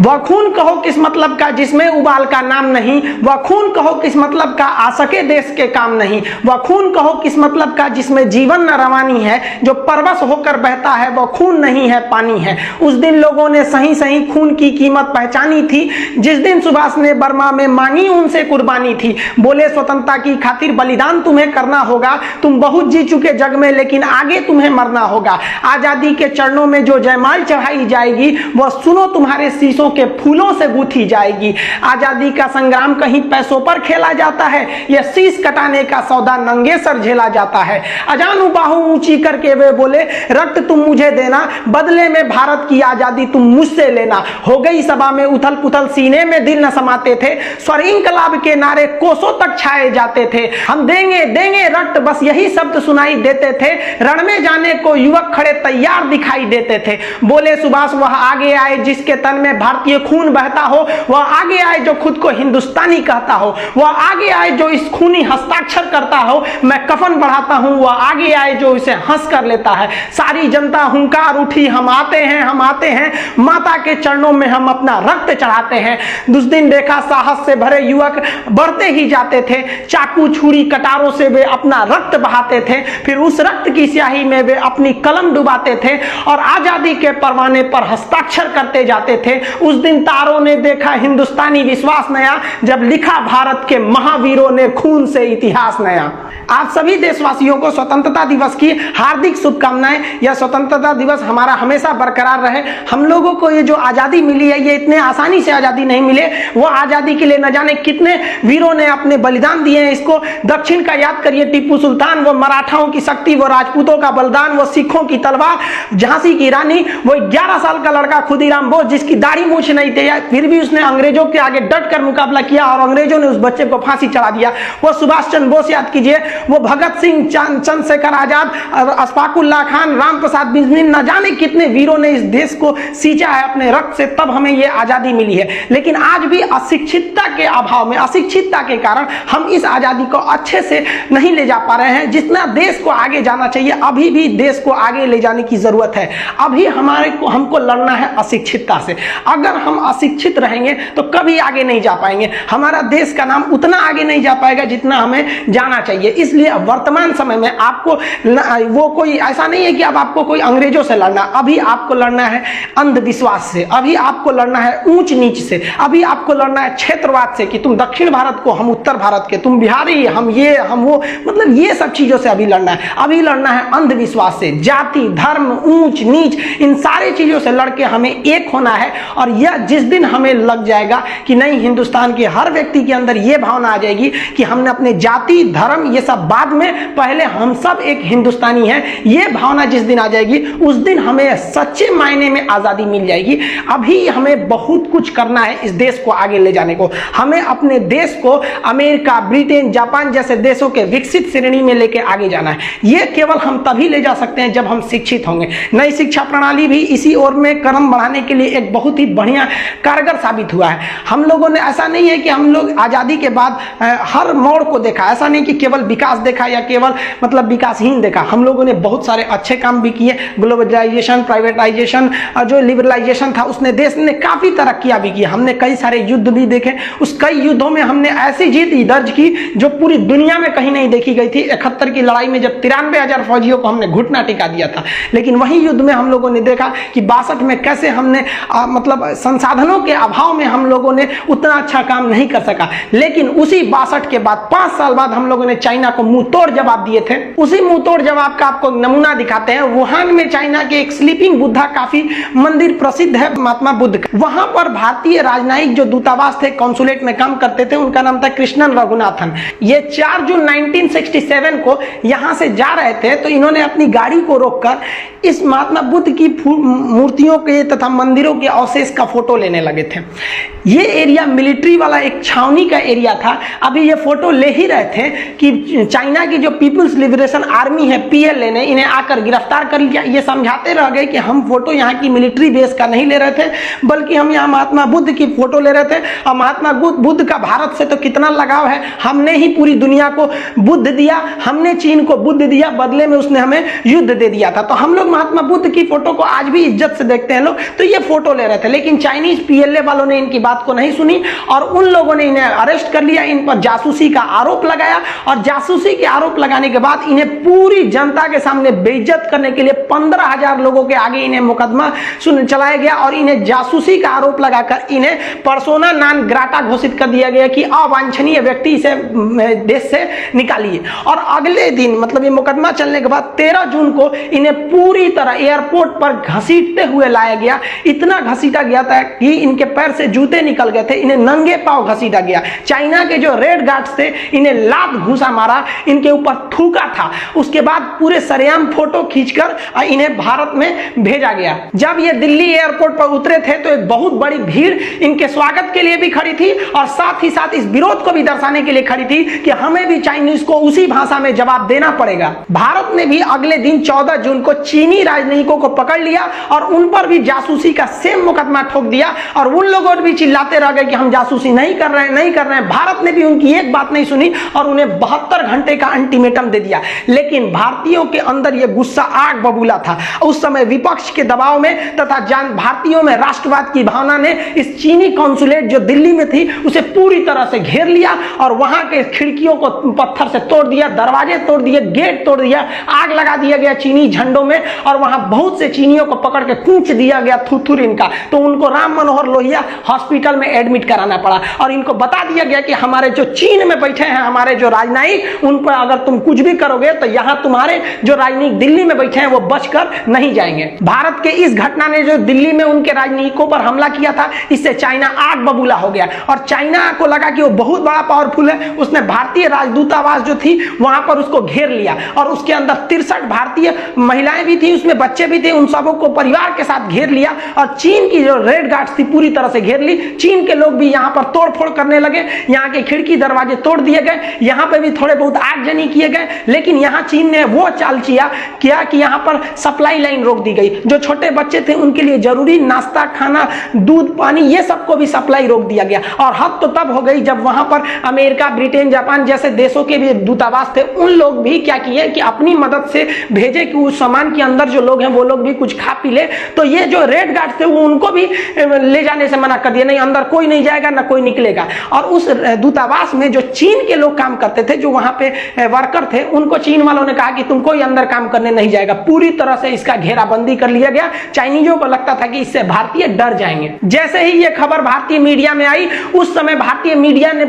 वह खून कहो किस मतलब का जिसमें उबाल का नाम नहीं, वह खून कहो किस मतलब का आ सके देश के काम नहीं, वह खून कहो किस मतलब का जिसमें जीवन न रवानी है, जो परवश होकर बहता है वह खून नहीं है पानी है। उस दिन लोगों ने सही सही खून की कीमत पहचानी थी, जिस दिन सुभाष ने बर्मा में मांगी उनसे कुर्बानी थी। बोले स्वतंत्रता की खातिर बलिदान तुम्हें करना होगा, तुम बहुत जी चुके जग में लेकिन आगे तुम्हें मरना होगा। आजादी के चरणों में जो जयमाल चढ़ाई जाएगी वह सुनो तुम्हारे शीशों के फूलों से गूंथी जाएगी। आजादी का संग्राम कहीं पैसों पर खेला जाता है, यह शीश कटाने का सौदा नंगे सर झेला जाता है। अजानू बाहू ऊंची करके वे बोले रक्त तुम मुझे देना, बदले में भारत की आजादी तुम मुझसे लेना। हो गई सभा में उथल पुथल, सीने में दिल न समाते थे, स्वर इंकलाब के नारे कोसों तक छाए जाते थे। हम देंगे देंगे रक्त बस यही शब्द सुनाई देते थे, रण में जाने को युवक खड़े तैयार दिखाई देते थे। बोले सुभाष वह आगे आए जिसके तन में भारतीय खून बहता हो, वह आगे आए जो खुद को हिंदुस्तानी कहता हो, वह आगे आए जो इस खूनी हस्ताक्षर करता हो, मैं कफन बढ़ाता हूं वह आगे आए जो इसे हंस कर लेता है। सारी जनता हुंकार उठी हम आते हैं माता के चरणों में हम अपना रक्त चढ़ाते हैं। उस दिन देखा साहस से भरे युवक बढ़ते ही जाते थे, चाकू छुरी कटारों से वे अपना रक्त बहाते थे, फिर उस रक्त की स्याही में वे अपनी कलम डुबाते थे और आजादी के परवाने पर हस्ताक्षर करते जाते थे। उस दिन तारों ने देखा हिंदुस्तानी विश्वास नया, जब लिखा भारत के महावीरों ने खून से इतिहास नया। आप सभी देशवासियों को स्वतंत्रता दिवस की हार्दिक शुभकामनाएं। यह स्वतंत्रता दिवस हमारा हमेशा बरकरार रहे। हम लोगों को ये जो आजादी मिली है ये इतने आसानी से आजादी नहीं मिले, वो आजादी के लिए न जाने कितने वीरों ने अपने बलिदान दिए हैं। इसको दक्षिण का याद करिए, टीपू सुल्तान, वो मराठाओं की शक्ति, वो राजपूतों का बलिदान, वो सिखों की तलवार, झांसी की रानी, वो 11 साल का लड़का खुदीराम बोस जिसकी दाढ़ी मूछ नहीं थी, फिर भी उसने अंग्रेजों के आगे डट कर मुकाबला किया और अंग्रेजों ने उस बच्चे को फांसी चढ़ा दिया। वो सुभाष चंद्र बोस याद कीजिए, वो भगत सिंह, चंद्रशेखर आजाद, अशफाकुल्लाह खान, राम प्रसाद बिस्मिल, न जाने कितने वीरों ने इस देश को सींचा है अपने रक्त से, तब हमें ये आजादी मिली है। लेकिन आज भी अशिक्षितता के अभाव में, अशिक्षितता के कारण हम इस आजादी को अच्छे से नहीं ले जा पा रहे हैं। जितना देश को आगे जाना चाहिए, अभी भी देश को आगे ले जाने की जरूरत है। अभी हमको लड़ना है अशिक्षितता से। अगर हम अशिक्षित रहेंगे तो कभी आगे नहीं जा पाएंगे, हमारा देश का नाम उतना आगे नहीं जा पाएगा जितना हमें जाना चाहिए। इसलिए वर्तमान समय में आपको वो कोई ऐसा नहीं है कि अब आपको कोई अंग्रेजों से लड़ना, अभी आपको लड़ना है अंधविश्वास से, अभी आपको लड़ना है ऊंच नीच से, अभी आपको लड़ना है क्षेत्रवाद से कि तुम दक्षिण भारत को, हम उत्तर भारत के, तुम बिहारी, हम ये हम वो, मतलब ये सब चीजों से अभी लड़ना है। अभी लड़ना है अंधविश्वास से, जाति धर्म ऊंच नीच, इन सारी चीजों से लड़के हमें एक होना है। और यह जिस दिन हमें लग जाएगा कि नहीं, हिंदुस्तान के हर व्यक्ति के अंदर यह भावना आ जाएगी कि हमने अपने जाति धर्म ये सब बाद में, पहले हम सब एक हिंदुस्तानी हैं, ये भावना जिस दिन आ जाएगी उस दिन हमें सच्चे मायने में आजादी मिल जाएगी। अभी हमें बहुत कुछ करना है इस देश को आगे ले जाने को। हमें अपने देश को अमेरिका, ब्रिटेन, जापान जैसे देशों के विकसित श्रेणी में लेके आगे जाना है। ये केवल हम तभी ले जा सकते हैं जब हम शिक्षित होंगे। नई शिक्षा प्रणाली भी इसी ओर में कदम बढ़ाने के लिए एक बहुत ही बढ़िया कारगर साबित हुआ है। हम लोगों ने, ऐसा नहीं है कि हम लोग आजादी के बाद हर मोड़ को देखा, ऐसा नहीं कि केवल विकास देखा या केवल मतलब विकासहीन देखा। हम लोगों ने बहुत सारे अच्छे काम भी किए। ग्लोबलाइजेशन, प्राइवेटाइजेशन, जो लिबरलाइजेशन था उसने देश ने काफी तरक्कियां भी की। हमने कई सारे युद्ध भी देखे, उस कई युद्धों में हमने ऐसी जीत दर्ज की जो पूरी दुनिया में कहीं नहीं देखी गई थी। 71 की लड़ाई में जब 93,000 फौजियों को हमने घुटना टिका दिया था, लेकिन वही युद्ध में हम लोगों ने देखा कि 62 में कैसे हमने मतलब संसाधनों के अभाव में हम लोगों ने उतना अच्छा काम नहीं कर सका। लेकिन उसी 62 के बाद 5 साल बाद हम लोगों ने चाइना को मुंह तोड़ जवाब दिए थे। उसी मुंह तोड़ जवाब का आपको नमूना दिखाते हैं। वुहान में चाइना के एक स्लीपिंग बुद्धा काफी मंदिर प्रसिद्ध है, महात्मा बुद्ध का। वहां पर भारतीय राजनयिक जो दूतावास थे, कॉन्सुलेट में काम करते थे, उनका नाम था कृष्णन रघुनाथन। ये 4 जून 1967 को यहां से जा रहे थे तो इन्होंने अपनी गाड़ी को रोककर इस महात्मा बुद्ध की मूर्तियों के तथा मंदिरों के अवशेष का फोटो लेने लगे थे। ये एरिया मिलिट्री वाला एक छावनी का एरिया था। अभी ये फोटो ले ही रहे थे कि चाइना की जो पीपुल्स लिबरेशन आर्मी है, PLA ने इन्हें आकर गिरफ्तार कर लिया। ये समझाते रह गए कि हम फोटो यहाँ की मिलिट्री बेस का नहीं ले रहे थे, बल्कि हम यहाँ महात्मा बुद्ध की फोटो ले रहे थे। और महात्मा बुद्ध का भारत से तो कितना लगाव है, हमने ही पूरी दुनिया को बुद्ध दिया, हमने चीन को बुद्ध दिया, बदले में उसने हमें युद्ध दे दिया था। तो हम लोग महात्मा बुद्ध की फोटो को आज भी इज्जत से देखते हैं लोग, तो ये फोटो ले रहे थे। लेकिन लेकिन चाइनीज पीएलए वालों ने इनकी बात को नहीं सुनी और उन लोगों ने इन्हें अरेस्ट कर लिया, इन पर जासूसी का आरोप लगाया और जासूसी के आरोप लगाने के बाद इन्हें पूरी जनता के सामने बेइज्जत करने के लिए 15,000 लोगों के आगे इन्हें मुकदमा चलाया गया और इन्हें जासूसी का आरोप लगाकर इन्हें पर्सोना नॉन ग्राटा घोषित कर दिया गया कि अवांछनीय व्यक्ति इसे देश से निकालिए। और अगले दिन मतलब ये मुकदमा चलने के बाद 13 जून को इन्हें पूरी तरह एयरपोर्ट पर घसीटते हुए लाया गया। इतना घसीटा गया था कि इनके पैर से जूते निकल गए थे, इन्हें नंगे पांव घसीटा गया। चाइना के जो रेड गार्ड्स थे इन्हें लात घूसा मारा, इनके ऊपर थूका था। उसके बाद पूरे सरेआम फोटो खींचकर इन्हें भारत में भेजा गया। जब ये दिल्ली एयरपोर्ट पर उतरे थे तो एक बहुत बड़ी भीड़ इनके स्वागत के लिए भी खड़ी थी और साथ ही साथ इस विरोध को भी दर्शाने के लिए खड़ी थी कि हमें भी चाइनीज को उसी भाषा में जवाब देना पड़ेगा। भारत ने भी अगले दिन 14 जून को चीनी राजनयिकों को पकड़ लिया और उन पर भी जासूसी का सेम मुकदमा ठोक दिया और उन लोगों ने भी चिल्लाते रह गए कि हम जासूसी नहीं कर रहे हैं, नहीं कर रहे हैं। भारत ने भी उनकी एक बात नहीं सुनी और उन्हें 72 घंटे का अल्टीमेटम दे दिया। लेकिन भारतीयों के अंदर यह गुस्सा आग बबूला था। उस समय विपक्ष के दबाव में तथा भारतीयों में राष्ट्रवाद की भावना ने इस चीनी कॉन्सुलेट जो दिल्ली में थी उसे पूरी तरह से घेर लिया और वहां के खिड़कियों को पत्थर से तोड़ दिया, दरवाजे तोड़ दिए, गेट तोड़ दिया, आग लगा दिया गया चीनी झंडों में और वहां बहुत से चीनियों को पकड़ के कूच दिया गया थुथुर इनका। तो उनको राम मनोहर लोहिया हॉस्पिटल में एडमिट कराना पड़ा और इनको बता दिया गया कि हमारे जो चीन में बैठे हैं हमारे जो राजनयिक, उन पर अगर तुम कुछ भी करोगे तो यहां तुम्हारे जो राजनयिक दिल्ली में बैठे हैं वो बचकर नहीं जाएंगे। भारत के इस घटना ने जो दिल्ली में उनके राजनयिकों पर हमला किया था, इससे चाइना आग बबूला हो गया और चाइना को लगा कि वो बहुत बड़ा पावरफुल है। उसने भारतीय राजदूतावास जो थी वहां पर उसको घेर लिया और उसके अंदर 63 भारतीय महिलाएं भी थी, उसमें बच्चे भी थे, उन सबों को परिवार के साथ घेर लिया और चीन की जो रेड गार्ड्स थी पूरी तरह से घेर ली। चीन के लोग भी यहां पर तोड़फोड़ करने लगे, यहां के खिड़की दरवाजे तोड़ दिए गए, यहां पे भी थोड़े बहुत आगजनी किए गए। लेकिन यहां चीन ने वो चाल किया कि यहां पर सप्लाई लाइन रोक दी गई। जो छोटे बच्चे थे उनके लिए जरूरी नाश्ता, खाना, दूध, पानी, ये सबको भी सप्लाई रोक दिया गया। और हद तो तब हो गई जब वहां पर अमेरिका, ब्रिटेन, जापान जैसे देशों के भी दूतावास थे, उन लोग भी क्या किए कि अपनी मदद से भेजे कि उस सामान के अंदर जो लोग हैं वो लोग भी कुछ खा पी ले। तो ये जो रेड गार्ड थे वो उनको भी ले जाने से मना कर दिया, नहीं अंदर कोई नहीं जाएगा ना कोई निकलेगा। और उस दूतावास में जो चीन के लोग काम करते थे, जो वहां पे वर्कर थे, उनको चीन वालों ने कहा कि तुम कोई अंदर काम करने नहीं जाएगा। पूरी तरह से इसका घेराबंदी कर लिया गया। चाइनीजों को लगता था कि इससे भारतीय डर जाएंगे। जैसे ही ये खबर भारतीय मीडिया में आई, उस समय भारतीय मीडिया ने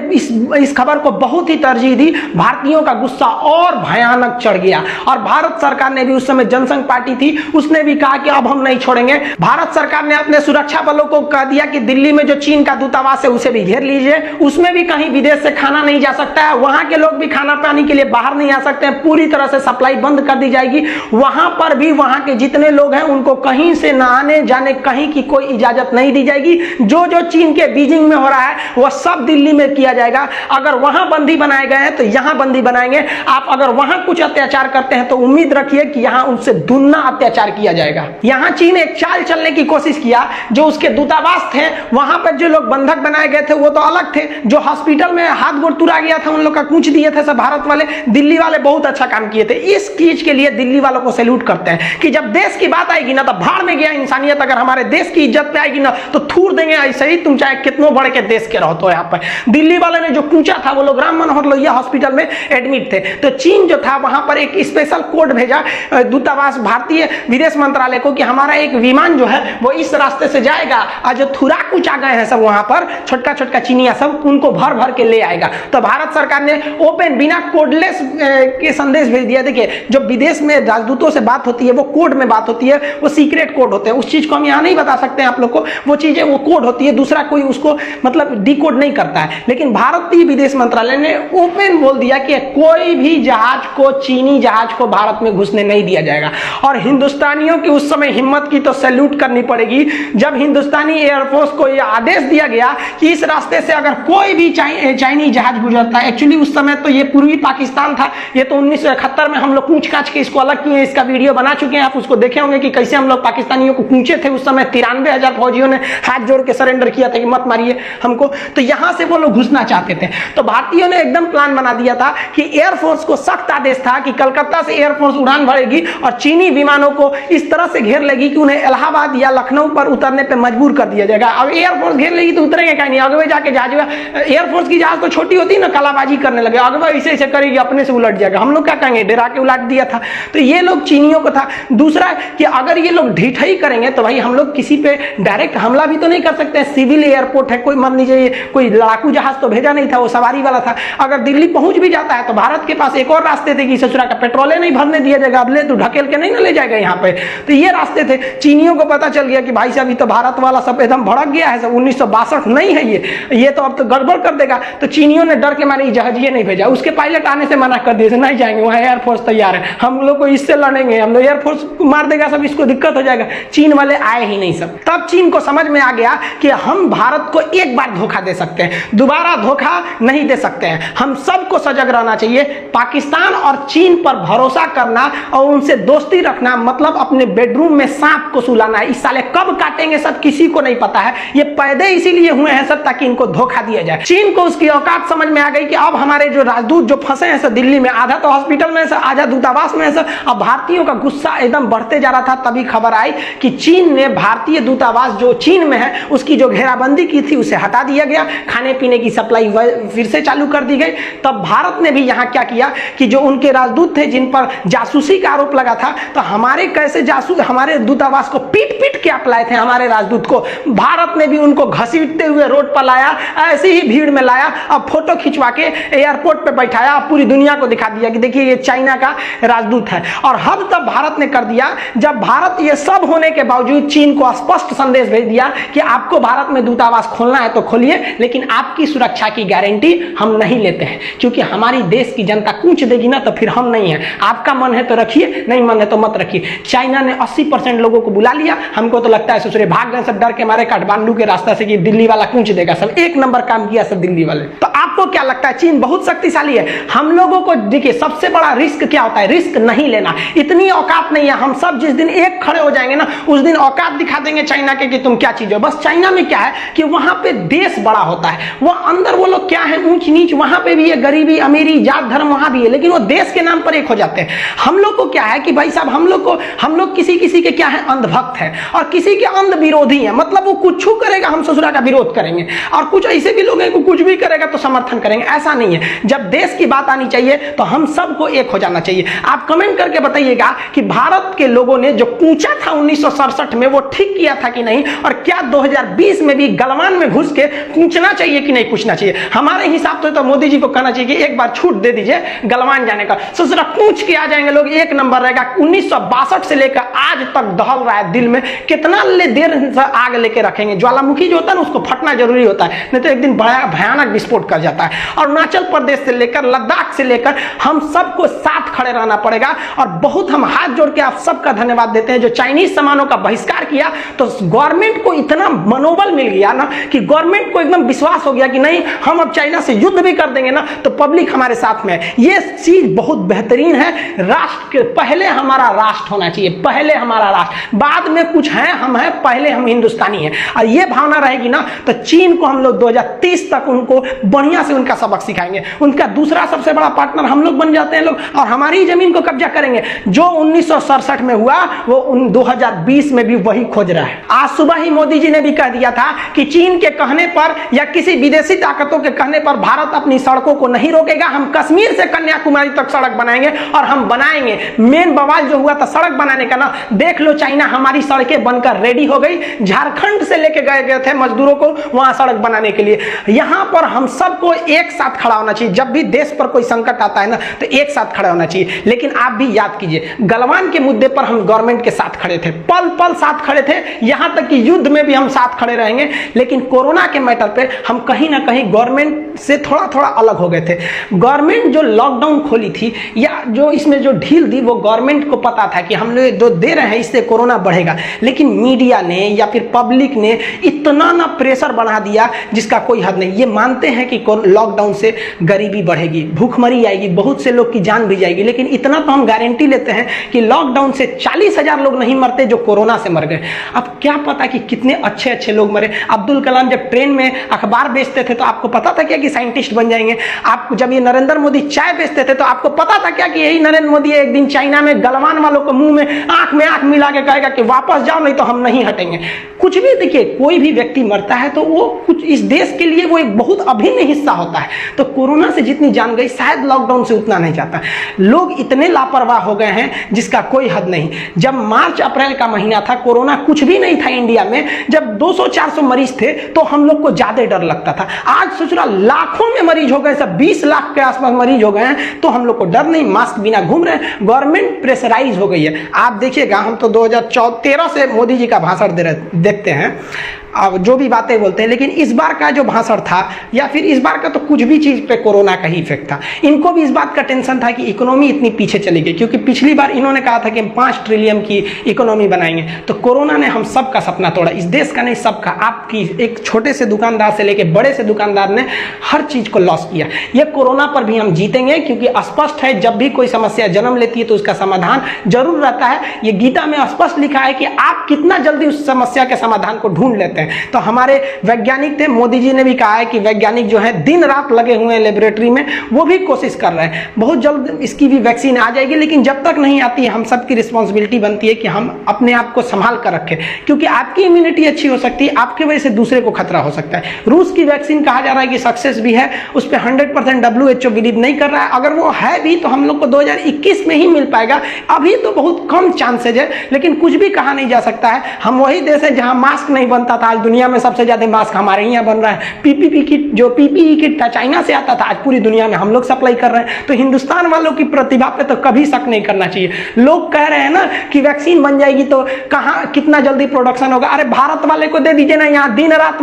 इस खबर को बहुत ही तरजीह दी। भारतीयों का गुस्सा और भयानक चढ़ गया और भारत सरकार ने भी, उस समय जनसंघ पार्टी थी, उसने भी कहा कि अब हम नहीं छोड़ेंगे। भारत सरकार ने अपने सुरक्षा बलों को कह दिया कि दिल्ली में जो चीन का दूतावास है उसे भी घेर लीजिए, उसमें भी कहीं विदेश से खाना नहीं जा सकता है, वहां के लोग भी खाना पानी के लिए बाहर नहीं आ सकते हैं, पूरी तरह से सप्लाई बंद कर दी जाएगी। वहां पर भी वहां के जितने लोग हैं उनको कहीं से न आने जाने कहीं की कोई इजाजत नहीं दी जाएगी। जो जो चीन के बीजिंग में हो रहा है वह सब दिल्ली में किया जाएगा। अगर वहां बंदी बनाए गए हैं तो यहां बंदी बनाएंगे। आप अगर वहां कुछ अत्याचार करते हैं तो उम्मीद रखिए कि यहां उनसे दुगना अत्याचार किया जाएगा। यहां चीन एक चाल चलने की कोशिश किया। जो उसके दूतावास थे वहां पर जो लोग बंधक बनाए गए थे वो तो अलग थे, जो हॉस्पिटल में हाथ गोड़ तुरा गया था उन लोग का कूच दिए थे सब भारत वाले। दिल्ली वाले बहुत अच्छा काम किए थे। इस चीज के लिए दिल्ली वालों को सैल्यूट करते हैं कि जब देश की बात आएगी ना तो भाड़ में गया इंसानियत। अगर हमारे देश की इज्जत पे आएगी ना तो थूर देंगे ऐसे ही, तुम चाहे कितनों बड़े के देश के रहो। तो यहाँ पर दिल्ली वाले ने जो कूचा था, वो लोग राम मनोहर लोहिया हॉस्पिटल में एडमिट थे। तो चीन जो था वहां पर एक स्पेशल कोड भेजा दूतावास भारतीय विदेश मंत्रालय को कि हमारा एक विमान जो है वो इस रास्ते से जाएगा और जो थुरा कुचा गए हैं सब वहां पर छोटका छोटका चीनिया सब, उनको भर भर के ले आएगा। तो भारत सरकार ने ओपन बिना कोडलेस के संदेश भेज दिया। देखिए जो विदेश में राजदूतों से बात होती है वो कोड में बात होती है, वो सीक्रेट कोड होते हैं। उस चीज को हम यहाँ नहीं बता सकते हैं आप लोग को, वो चीजें वो कोड होती है, दूसरा कोई उसको मतलब डिकोड नहीं करता है। लेकिन भारतीय विदेश मंत्रालय ने ओपन बोल दिया कि कोई भी जहाज को, चीनी जहाज को भारत में घुसने नहीं दिया जाएगा। और हिंदुस्तानियों की उस समय हिम्मत की तो सैल्यूट करनी पड़ेगी जब हिंदुस्तानी एयरफोर्स को यह आदेश दिया गया कि इस रास्ते से अगर कोई भी चाइनीज जहाज गुजरता है। एक्चुअली उस समय तो ये पूर्वी पाकिस्तान था, ये तो 1971 में हम लोग कूच काच के इसको अलग किए, इसका वीडियो बना चुके हैं, आप उसको देखे होंगे कि कैसे हम लोग पाकिस्तानियों को कूचे थे। उस समय 93,000 फौजियों ने हाथ जोड़ के सरेंडर किया था कि मत मारिए हमको। तो यहां से वो लोग घुसना चाहते थे। तो भारतीयों ने एकदम प्लान बना दिया था कि एयरफोर्स को सख्त आदेश था कि कलकत्ता से एयरफोर्स उड़ान भरेगी और चीनी विमानों को इस तरह से घेर लेगी कि उन्हें इलाहाबाद या लखनऊ पर उतरने पे मजबूर कर दिया जाएगा। अब एयरफोर्स घेर लेगी तो उतरेंगे क्या नहीं, अगवे जाके जहाज, एयरफोर्स की जहाज तो छोटी होती है ना, कलाबाजी करने लगे, अगवा ऐसे ऐसे करेगी अपने से उलट जाएगा, हम लोग क्या कहेंगे, डरा के उलट दिया था। तो ये लोग चीनियों को था। दूसरा कि अगर ये लोग ढिठाई करेंगे तो भाई हम लोग किसी पे डायरेक्ट हमला भी तो नहीं कर सकते, सिविल एयरपोर्ट है, कोई मान लीजिए कोई लड़ाकू जहाज तो भेजा नहीं था, वो सवारी वाला था। अगर दिल्ली पहुंच भी जाता है तो भारत के पास एक और रास्ते थे कि ससुरा का पेट्रोल नहीं भरने दिया जाएगा, अब ले तो ढकेल के नहीं ना ले जाएगा यहाँ पे। तो ये रास्ते थे। चीनियों को पता चल गया कि भाई साहब ये तो भारत वाला सब एकदम भड़क गया है, सब 1962 नहीं है ये तो अब तो गड़बड़ कर देगा। तो चीनियों ने डर के मारे जहाजिए नहीं भेजा, उसके पायलट आने से मना कर दिए, नहीं जाएंगे, वहाँ एयरफोर्स तैयार है, हम लोग को इससे लड़ेंगे, हम लोग एयरफोर्स मार देगा सब, इसको दिक्कत हो जाएगा। चीन वाले आए ही नहीं सब। तब चीन को समझ में आ गया कि हम भारत को एक बार धोखा दे सकते हैं, दोबारा धोखा नहीं दे सकते हैं। हम सबको सजग रहना चाहिए। पाकिस्तान और चीन पर भरोसा करना और उनसे दोस्ती रखना मतलब अपने बेडरूम में सांप को सुलाना है। इस साले कब काटेंगे सब किसी को नहीं पता है। ये पैदे इसीलिए हुए हैं सब ताकि इनको धोखा दिया जाए। चीन को उसकी औकात समझ में आ गई कि अब हमारे जो राजदूत जो फंसे हैं सब दिल्ली में, आधा तो हॉस्पिटल में है, आधा दूतावास में है सब। अब भारतीयों का गुस्सा एकदम बढ़ते जा रहा था। तभी खबर आई कि चीन ने भारतीय दूतावास जो चीन में है उसकी जो घेराबंदी की थी उसे हटा दिया गया, खाने पीने की सप्लाई फिर से चालू कर दी गई। तब भारत ने भी यहाँ क्या किया कि जो उनके राजदूत थे जिन पर जासूसी का आरोप लगा था, तो हमारे कैसे जासूस हमारे दूतावास को पीट पीट के अपलाए थे हमारे राजदूत को, भारत ने भी उनको घसीटते हुए रोड पर लाया, ऐसी ही भीड़ में लाया, अब फोटो खिंचवा के एयरपोर्ट पे बैठाया, अब पूरी दुनिया को दिखा दिया कि देखिए ये चाइना का राजदूत है। और अब तब भारत ने कर दिया, जब भारत ये सब होने के बावजूद चीन को स्पष्ट संदेश भेज दिया कि आपको भारत में दूतावास खोलना है तो खोलिए, लेकिन आपकी सुरक्षा की गारंटी हम नहीं लेते हैं, क्योंकि हमारी देश की जनता कूच देगी ना तो फिर हम नहीं है। आपका मन है तो रखिए, नहीं मन है तो मत रखिए। चाइना ने 80% लोगों को बुला लिया। हमको तो लगता है ससुरे भाग गए सब डर के मारे काठमांडू के रास्ता से कि दिल्ली वाला कूच देगा सब। एक नंबर काम किया सब दिल्ली वाले। तो आपको क्या लगता है चीन बहुत शक्तिशाली है? हम लोगों को देखिए सबसे बड़ा रिस्क क्या होता है, रिस्क नहीं लेना। इतनी औकात नहीं है। हम सब जिस दिन एक खड़े हो जाएंगे ना उस दिन औकात दिखा देंगे चाइना के कि तुम क्या चीज हो। बस चाइना में क्या है कि वहां पे देश बड़ा होता है, वो अंदर वो लोग क्या है ऊंच नीच, वहां पे भी है गरीबी अमीरी जात धर्म वहां भी है, लेकिन वो देश के नाम पर एक हो जाते हैं। हम लोग को क्या है कि भाई साहब हम लोग किसी के क्या है अंधभक्त है और किसी के अंध विरोधी है। मतलब वो कुछ करेगा हम ससुरा का विरोध करेंगे, और कुछ ऐसे भी लोग हैं कि कुछ भी करेगा तो समर्थन करेंगे। ऐसा नहीं है। जब देश की बात आनी चाहिए तो हम सबको एक हो जाना चाहिए। आप कमेंट करके बताइएगा कि भारत के लोगों ने जो पूछा था 1967 में वो ठीक किया था कि नहीं, और क्या 2020 में भी गलवान में घुस के पूछना चाहिए कि नहीं पूछना चाहिए। हमारे हिसाब से तो मोदी जी को कहना चाहिए कि एक बार छूट दे दीजिए गलवान जाने का, ससुरा पूछ के आ जाएंगे लोग, एक नंबर रहेगा। 1962 से लेकर आज तक दहल रहा है दिल में, कितना देर से आग लेके रखेंगे। ज्वालामुखी जो होता है ना उसको फटना जरूरी होता है, नहीं तो एक दिन भयानक विस्फोट कर जाता है। और अरुणाचल प्रदेश से लेकर लद्दाख से लेकर हम सबको साथ खड़े रहना पड़ेगा। और बहुत हम हाथ जोड़ के आप सबका धन्यवाद देते हैं जो चाइनीज सामानों का बहिष्कार किया, तो गवर्नमेंट को इतना मनोबल मिल गया ना कि गवर्नमेंट को एकदम विश्वास हो गया कि नहीं हम अब चाइना से युद्ध भी कर देंगे ना तो पब्लिक हमारे साथ में है। ये चीज बहुत बेहतरीन है। राष्ट्र के पहले हमारा राष्ट्र होना चाहिए, पहले हमारा राष्ट्र, बाद में कुछ है हम हैं, पहले हम हिंदुस्तानी हैं। और ये भावना रहेगी ना तो चीन को हम लोग 2030 तक उनको बढ़िया से उनका सबक सिखाएंगे। उनका दूसरा सबसे बड़ा पार्टनर हम लोग बन जाते हैं लोग, और हमारी जमीन को कब्जा करेंगे। जो 1967 में हुआ वो 2020 में भी वही खोज रहा है। आज सुबह ही मोदी जी ने भी कह दिया था कि चीन के कहने पर या किसी विदेशी ताकतों के कहने पर भारत अपनी सड़कों को नहीं रोकेगा। हम कश्मीर से कन्याकुमारी तक सड़क बनाएंगे और हम बनाएंगे। मेन बवाल जो हुआ था सड़क बनाने का ना, देख लो चाइना हमारी सड़कें बनकर रेडी हो गई। झारखंड से लेके गए थे मजदूरों को वहां सड़क बनाने के लिए। यहां पर हम सबको एक साथ खड़ा होना चाहिए। जब भी देश पर कोई संकट आता है ना तो एक साथ खड़ा होना चाहिए। लेकिन आप भी याद कीजिए गलवान के मुद्दे पर हम गवर्नमेंट के साथ खड़े थे, पल पल साथ खड़े थे, यहां तक कि युद्ध में भी हम साथ खड़े रहेंगे। लेकिन कोरोना के मैटर पे हम कहीं ना कहीं गवर्नमेंट से थोड़ा थोड़ा अलग हो गए थे। गवर्नमेंट जो लॉकडाउन खोली थी या जो इसमें जो ढील दी वो गवर्नमेंट को पता था कि हम लोग जो दे रहे हैं इससे कोरोना बढ़ेगा, लेकिन मीडिया ने या फिर पब्लिक ने इतना ना प्रेशर बना दिया जिसका कोई हद नहीं। ये मानते हैं कि लॉकडाउन से गरीबी बढ़ेगी, भूखमरी आएगी, बहुत से लोग की जान भी जाएगी, लेकिन इतना तो हम गारंटी लेते हैं कि लॉकडाउन से 40,000 लोग नहीं मरते जो कोरोना से मर गए। अब क्या पता कि कितने अच्छे अच्छे लोग मरे। अब्दुल कलाम जब ट्रेन में अखबार बेचते थे तो आपको पता था क्या कि कि साइंटिस्ट बन जाएंगे। आप जब ये नरेंद्र मोदी चाय बेचते थे तो आपको पता था क्या कि यही नरेंद्र मोदी एक दिन चाइना में गलवान वालों को मुंह में आंख मिला के कहेगा कि वापस जाओ नहीं तो हम नहीं हटेंगे। कुछ भी देखिए, कोई भी व्यक्ति मरता है तो वो कुछ इस देश के लिए वो एक बहुत अभिन्न हिस्सा होता है। तो कोरोना से जितनी जान गई शायद लॉकडाउन से उतना नहीं जाता। लोग इतने लापरवाह हो गए हैं जिसका कोई हद नहीं। जब मार्च अप्रैल का महीना था, कोरोना कुछ भी नहीं था इंडिया में, जब 200-400 मरीज थे तो हम लोग को ज्यादा डर लगता था। आज सोच रहा लाखों में मरीज हो गए, सब 20 लाख के आसपास मरीज हो गए हैं तो हम लोग को डर नहीं, मास्क बिना घूम रहे हैं। गवर्नमेंट प्रेशराइज हो गई है। आप देखिएगा, हम तो 2013 से मोदी जी का भाषण देखते हैं, अब जो भी बातें बोलते हैं, लेकिन इस बार का जो भाषण था या फिर इस बार का तो कुछ भी चीज पे कोरोना का ही इफेक्ट था। इनको भी इस बात का टेंशन था कि इकोनॉमी इतनी पीछे चली गई, क्योंकि पिछली बार इन्होंने कहा था कि हम 5 ट्रिलियन की इकोनॉमी बनाएंगे। तो कोरोना ने हम सबका सपना तोड़ा, इस देश का नहीं सबका। आपकी एक छोटे से दुकानदार से लेके बड़े से दुकानदार ने हर चीज को लॉस किया। ये कोरोना पर भी हम जीतेंगे, क्योंकि स्पष्ट है जब भी कोई समस्या जन्म लेती है तो उसका समाधान जरूर रहता है। ये गीता में स्पष्ट लिखा है कि आप कितना जल्दी उस समस्या के समाधान को ढूंढ लेते हैं। तो हमारे वैज्ञानिक थे, मोदी जी ने भी कहा है कि वैज्ञानिक जो है दिन रात लगे हुए हैं लेबोरेटरी में, वो भी कोशिश कर रहे हैं। बहुत जल्द इसकी भी वैक्सीन आ जाएगी, लेकिन जब तक नहीं आती है हम सबकी रिस्पॉन्सिबिलिटी बनती है कि हम अपने आप को संभाल कर रखें, क्योंकि आपकी इम्यूनिटी अच्छी हो सकती है, आपकी वजह से दूसरे को खतरा हो सकता है। रूस की वैक्सीन कहा जा रहा है कि सक्सेस भी है, उस पर 100% WHO बिलीव नहीं कर रहा है। अगर वो है भी तो हम लोग को 2021 में ही मिल पाएगा, अभी तो बहुत कम चांसेज है, लेकिन कुछ भी कहा नहीं जा सकता है। हम वही देश है जहां मास्क नहीं बनता था, आज दुनिया में सबसे ज्यादा मास्क हमारे यहाँ बन रहा है। PPE किट था चाइना से आता था, आज पूरी दुनिया में हम लोग सप्लाई कर रहे हैं। तो हिंदुस्तान वालों की प्रतिभा पे तो कभी शक नहीं करना चाहिए। लोग कह रहे हैं ना कि वैक्सीन बन जाएगी तो कहाँ कितना जल्दी प्रोडक्शन होगा। अरे भारत वाले को दे दीजिए ना, यहाँ दिन रात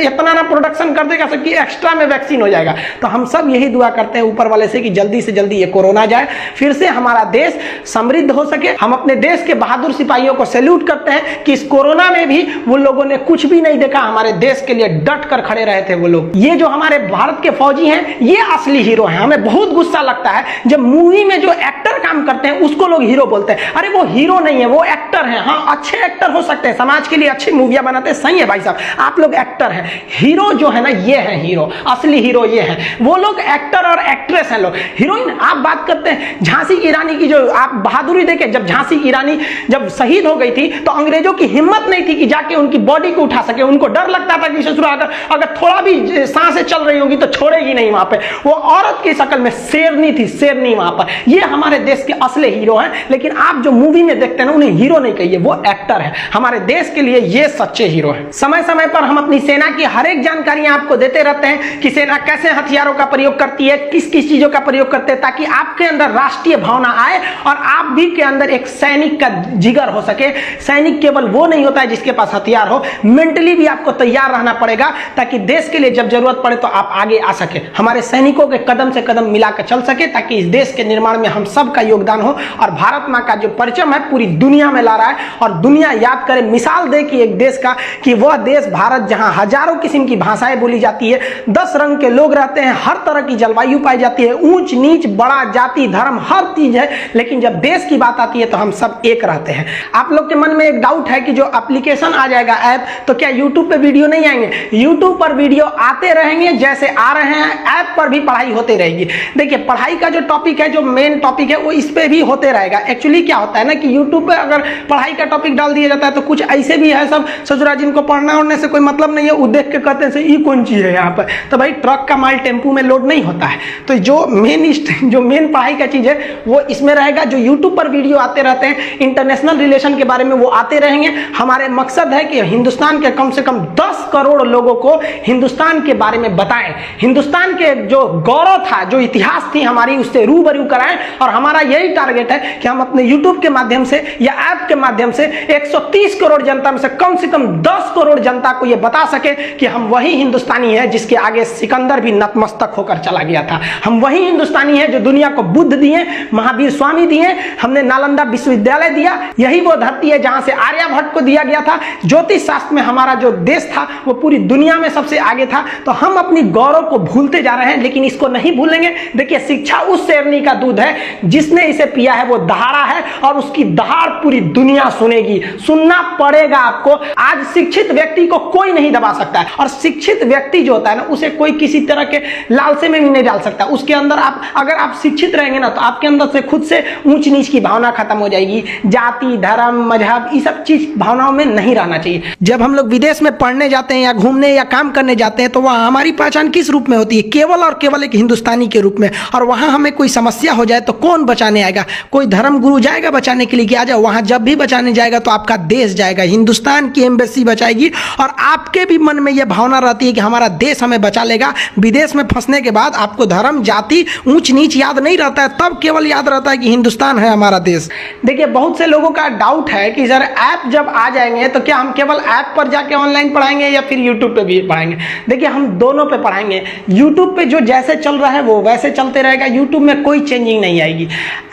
इतना ना प्रोडक्शन कर देगा सबकी एक्स्ट्रा में वैक्सीन हो जाएगा। तो हम सब यही दुआ करते हैं ऊपर वाले से कि जल्दी से जल्दी ये कोरोना जाए, फिर से हमारा देश समृद्ध हो सके। हम अपने देश के बहादुर सिपाहियों को सैल्यूट करते हैं कि इस कोरोना में भी वो लोगों ने कुछ भी नहीं देखा, हमारे देश के लिए डट कर खड़े रहे थे वो लोग। ये जो हमारे भारत के फौजी हैं ये असली हीरो हैं। हमें बहुत गुस्सा लगता है जब मूवी में जो एक्टर काम करते हैं उसको लोग हीरो बोलते हैं। अरे वो हीरो नहीं है, वो एक्टर है। हाँ, अच्छे एक्टर हो सकते हैं, समाज के लिए अच्छी मूवियां बनाते हैं, सही है भाई साहब, आप लोग एक्टर हैं। हीरो जो है ना ये है हीरो, असली हीरो ये है। वो लोग एक्टर और एक्ट्रेस हैं। लोग हीरोइन आप बात करते हैं झांसी की रानी की, जो आप बहादुरी देखे, जब झांसी की रानी जब शहीद हो गई थी तो अंग्रेजों की हिम्मत नहीं थी कि जाके उनकी बॉडी को उठा सके। उनको डर लगता था कि ससुरा अगर थोड़ा भी सांसें चल रही होगी तो छोड़ेगी नहीं। वहां पे वो औरत की शक्ल में शेरनी थी, शेरनी वहां पर। ये हमारे देश के असली हीरो हैं। लेकिन आप जो मूवी में देखते हैं ना, उन्हें हीरो नहीं कहिए, वो एक्टर है। हमारे देश के लिए ये सच्चे हीरो हैं। समय समय पर हम अपनी सेना की हर एक जानकारियां आपको देते रहते हैं कि सेना कैसे हथियारों का प्रयोग करती है, किस किस चीजों का प्रयोग करते हैं, ताकि आपके अंदर राष्ट्रीय भावना आए और आप भी के अंदर एक सैनिक का जिगर हो सके। सैनिक केवल वो नहीं होता है जिसके पास हथियार हो, मेंटली भी आपको तैयार रहना पड़ेगा ताकि देश के लिए जब जरूरत पड़े तो आप आगे आ सके। हमारे सैनिकों के कदम से कदम मिलाकर चल सके ताकि इस देश के निर्माण में हम सब का योगदान हो। और भारत मां का जो परचम है पूरी दुनिया में ला रहा है और दुनिया याद करे, मिसाल दे कि एक देश का, कि वह देश भारत जहां हजारों किस्म की भाषाएं बोली जाती है, 10 रंग के लोग रहते हैं, हर तरह की जलवायु पाई जाती है, ऊंच नीच बड़ा जाति धर्म हर चीज है, लेकिन जब देश की बात आती है तो हम सब एक रहते हैं। आप लोग के मन में एक डाउट है कि जो एप्लीकेशन आ जाएगा ऐप, तो क्या यूट्यूब पे वीडियो नहीं आएंगे? यूट्यूब पर वीडियो आते रहेंगे जैसे आ रहे हैं, ऐप पर भी पढ़ाई होती रहेगी। देखिए पढ़ाई का जो टॉपिक है, जो मेन टॉपिक है, वो इस पे भी होते रहेगा। एक्चुअली क्या होता है ना कि यूट्यूब पे अगर पढ़ाई का टॉपिक डाल दिया जाता है तो कुछ ऐसे भी है सब ससुरा जिनको पढ़ना उड़ने से कोई मतलब नहीं है, वो देख के कहते हैं ये कौन चीज है यहाँ पर। तो भाई ट्रक का माल टेम्पू में लोड नहीं होता है। तो जो मेन पढ़ाई का चीज है वो इसमें रहेगा। जो यूट्यूब पर वीडियो आते रहते हैं इंटरनेशनल रिलेशन के बारे में, वो आते रहेंगे। हमारे मकसद है कि हिंदुस्तान के कम से कम 10 करोड़ लोगों को हिंदुस्तान के बारे में बताएं, हिंदुस्तान के जो गौरव था, जो इतिहास थी हमारी, उससे रूबरू कराएं। और हमारा यही टारगेट है कि हम अपने यूट्यूब के माध्यम से या ऐप के माध्यम से 130 करोड़ जनता में से कम 10 करोड़ जनता को यह बता सके कि हम वही हिंदुस्तानी है जिसके आगे सिकंदर भी नतमस्तक होकर चला गया था। हम वही हिंदुस्तानी है जो दुनिया को बुद्ध दिए, महावीर स्वामी दिए, हमने नालंदा विश्वविद्यालय दिया। यही वो धरती है जहां से आर्यभट्ट को दिया गया था, ज्योतिष ज्योतिष शास्त्र में हमारा जो देश था वो पूरी दुनिया में सबसे आगे था। तो हम अपनी गौरव को भूलते जा रहे हैं, लेकिन इसको नहीं भूलेंगे। देखिए, शिक्षा उस शेरनी का दूध है, जिसने इसे पिया है वो दहाड़ा है, और उसकी दहाड़ पूरी दुनिया सुनेगी, सुनना पड़ेगा आपको। आज शिक्षित व्यक्ति को कोई नहीं दबा सकता है, और शिक्षित व्यक्ति जो होता है ना, उसे कोई किसी तरह के लालसे में भी नहीं डाल सकता। उसके अंदर अगर आप शिक्षित रहेंगे ना, तो आपके अंदर से खुद से ऊंच नीच की भावना खत्म हो जाएगी। जाति, धर्म, मजहब, ये सब चीज भावनाओं में नहीं रहना चाहिए। जब हम लोग विदेश में पढ़ने जाते हैं या घूमने या काम करने जाते हैं, तो वहां हमारी पहचान किस रूप में होती है? केवल और केवल एक हिंदुस्तानी के रूप में। और वहां हमें कोई समस्या हो जाए तो कौन बचाने आएगा? कोई धर्म गुरु जाएगा बचाने के लिए कि आ जाओ? वहां जब भी बचाने जाएगा तो आपका देश जाएगा, हिंदुस्तान की एम्बेसी बचाएगी, और आपके भी मन में यह भावना रहती है कि हमारा देश हमें बचा लेगा। विदेश में फंसने के बाद आपको धर्म, जाति, ऊंच नीच याद नहीं रहता है, तब केवल याद रहता है कि हिंदुस्तान है हमारा देश। देखिए, बहुत से लोगों का डाउट है कि सर ऐप जब आ जाएंगे तो क्या हम केवल ऐप पर जाके ऑनलाइन पढ़ाएंगे या फिर यूट्यूब पे भी पढ़ाएंगे? देखिए, हम दोनों पे पढ़ाएंगे। यूट्यूब पे जो जैसे चल रहा है वो वैसे चलते रहेगा, यूट्यूब में कोई चेंजिंग नहीं आएगी।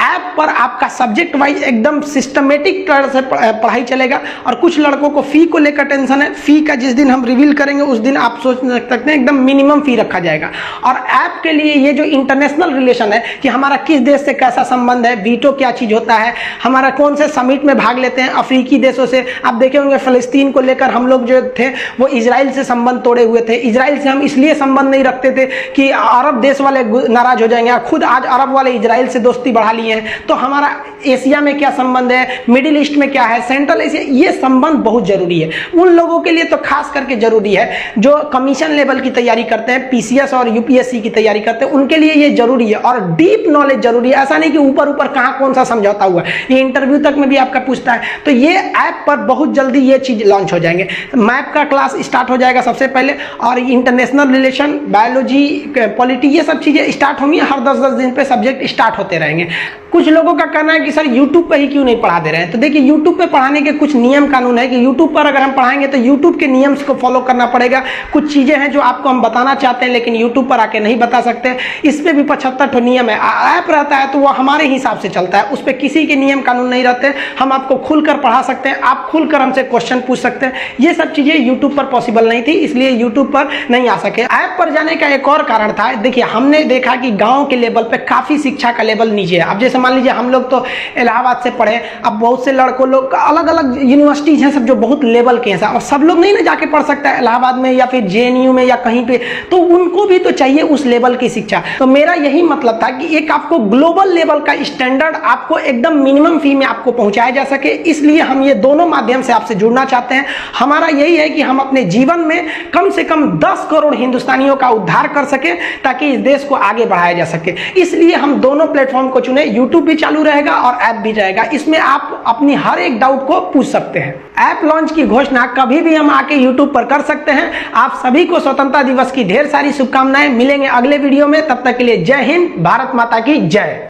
ऐप पर आपका सब्जेक्ट वाइज एकदम सिस्टमेटिक तरह से पढ़ाई चलेगा। और कुछ लड़कों को फी को लेकर टेंशन है, फी का जिस दिन हम रिवील करेंगे उस दिन आप सोच सकते हैं एकदम मिनिमम फी रखा जाएगा। और ऐप के लिए ये जो इंटरनेशनल रिलेशन है कि हमारा किस देश से कैसा संबंध है, वीटो क्या चीज होता है, हमारा कौन से समिट में भाग लेते हैं अफ्रीकी देशों से। आप देखे होंगे फलस्तीन को लेकर हम लोग जो थे वो इजराइल से संबंध तोड़े हुए थे। इजराइल से हम इसलिए संबंध नहीं रखते थे कि अरब देश वाले नाराज हो जाएंगे, खुद आज अरब वाले इजराइल से दोस्ती बढ़ा लिए हैं। तो हमारा एशिया में क्या संबंध है, मिडिल ईस्ट में क्या है, सेंट्रल एशिया, ये संबंध बहुत जरूरी है। उन लोगों के लिए तो खास करके जरूरी है जो कमीशन लेवल की तैयारी करते हैं, पीसीएस और यूपीएससी की तैयारी करते हैं, उनके लिए ये जरूरी है। और डीप नॉलेज जरूरी है, ऐसा नहीं कि ऊपर ऊपर कहाँ कौन सा समझौता हुआ है, ये इंटरव्यू तक में भी आपका पूछता है। तो ये ऐप पर बहुत जल्दी ये चीज लॉन्च हो जाएंगे। मैप का क्लास स्टार्ट हो जाएगा सबसे पहले, और इंटरनेशनल रिलेशन, बायोलॉजी, पॉलिटी, ये सब चीजें स्टार्ट होंगी। हर 10-10 दिन पे सब्जेक्ट स्टार्ट होते रहेंगे। कुछ लोगों का कहना है कि सर यूट्यूब पे ही क्यों नहीं पढ़ा दे रहे हैं? तो देखिए, यूट्यूब पे पढ़ाने के कुछ नियम कानून है कि यूट्यूब पर अगर हम पढ़ाएंगे तो यूट्यूब के नियम्स को फॉलो करना पड़ेगा। कुछ चीजें हैं जो आपको हम बताना चाहते हैं लेकिन यूट्यूब पर आके नहीं बता सकते। इस पे भी 75 नियम है। ऐप रहता है तो वो हमारे हिसाब से चलता है, उस पर किसी के नियम कानून नहीं रहते। हम आपको खुलकर पढ़ा सकते हैं, आप खुलकर हमसे क्वेश्चन पूछ सकते हैं। ये सब चीजें यूट्यूब पर पॉसिबल नहीं थी, इसलिए यूट्यूब पर नहीं आ सके। ऐप पर जाने का एक और कारण था, देखिए हमने देखा कि गांव के लेवल पे काफी शिक्षा का लेवल नीचे है। अब जैसे मान लीजिए हम लोग तो इलाहाबाद से पढ़े, अब बहुत से लड़कों लोग अलग अलग यूनिवर्सिटीज हैं सब जो बहुत लेवल के हैं, और सब लोग नहीं ना जाके पढ़ सकता है इलाहाबाद में या फिर जेएनयू में या कहीं पे, तो उनको भी तो चाहिए उस लेवल की शिक्षा। तो मेरा यही मतलब था कि एक आपको ग्लोबल लेवल का स्टैंडर्ड आपको एकदम मिनिमम फी में आपको पहुंचाया जा सके, इसलिए हम ये दोनों माध्यम से आपसे जुड़ना चाहते हैं। हमारा यही है कि हम अपने जीवन में कम से कम 10 करोड़ हिंदुस्तानियों का उद्धार कर सके ताकि इस देश को आगे बढ़ाया जा सके। इसलिए हम दोनों प्लेटफॉर्म को चुने, यूट्यूब भी चालू रहेगा और ऐप भी रहेगा। इसमें आप अपनी हर एक डाउट को पूछ सकते हैं। ऐप लॉन्च की घोषणा कभी भी हम आके यूट्यूब पर कर सकते हैं। आप सभी को स्वतंत्रता दिवस की ढेर सारी शुभकामनाएं। मिलेंगे अगले वीडियो में, तब तक के लिए जय हिंद, भारत माता की जय।